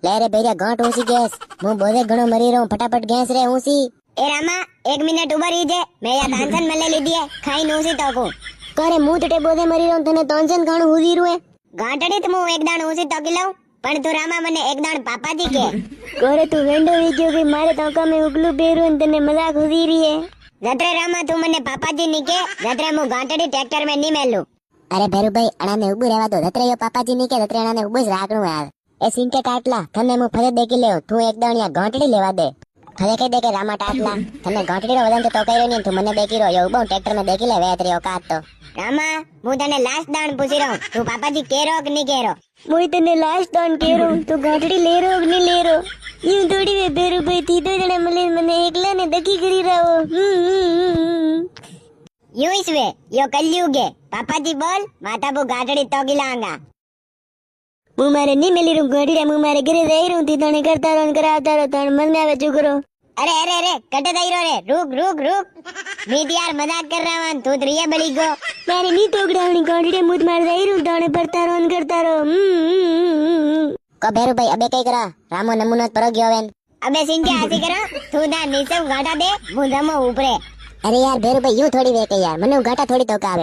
લે રે ભૈયા ગાંઠ ઊંસી ગેસ હું બોલે ઘણો મરી રહું ફટાફટ ગેસ રે ઊંસી એ રામા 1 મિનિટ ઉભા રહીજે મેં યા તાંસન મલે લીધી હે ખાઈ નોસી તકો કરે હું તટે બોલે મરી રહું તને તોંજન ઘણું હુદી રૂએ ગાંઠડી તો હું એક દાણ ઊંસી તકી લઉં પણ તું રામા મને એક દાણ પાપાજી કે કરે તું વેંડો વી ગયો કે મારે તો કામે ઉગલું બેરું ને તને મજાક હુદી રહી હે જત્રે રામા તું મને પાપાજી ની કે જત્રે હું ગાંઠડી ટ્રેક્ટર में नहीं મેલું અરે ભેરુભાઈ અણાને ઉભું રહેવા દો ધત્રે યો પાપાજી ની કે ધત્રે અણાને ઉભું જ રાખણું યાર એ સિંકે કાટલા તને હું ફરે દેખી લેવ તું એક દાણિયા ગાંઠડી લેવા દે ફરે કહી દે કે રામા ટાટલા તને ગાંઠડી નો વજન તો કર્યો નહીં તું મને દેખી રહ્યો એવું બહુ ટ્રેક્ટર માં દેખી લે વેતરીઓ કાટ તો રામા હું તને લાસ્ટ દાણ પૂછી રહ્યો તું પાપાજી કેરો કે નહીં કેરો મુઈ તને લાસ્ટ દાણ કેરો તું ગાંઠડી લેરો કે નહીં લેરો યું થોડી વે ભેરુભાઈ થી તો જણા મળે મને એકલા ને દકી કરી રહ્યો यूं इस वे यो कलयुगे पापाजी बोल माता बो गाठड़ी तो गिलांगा હું મારે નહીં મેલી રૂમ ગાંઠડી હું મારે ઘરે રહી રહું થી તને કરતા રહો કરાવતા રહો તને મને આવે ચુકરો अरे अरे अरे कटे दाइरो रे रुक रुक रुक मीत यार मजाक कर रहा हूं तू रिया बड़ी गो મારે ની તોગડાવણી ગાંઠડી મુદ મારે રહી રહું તને પરતા રહો કરતા રહો કો ભેરુભાઈ અબે કઈ કરા રામો નમૂનો પર ગયો વેન अबे सिंह हंसी करो तू ना नीचे गाटा दे मुंह दमो ऊपरे અરે યાર ભેરુભાઈ યું થોડી વે કે યાર મને ગાંઠા થોડી તો કાવે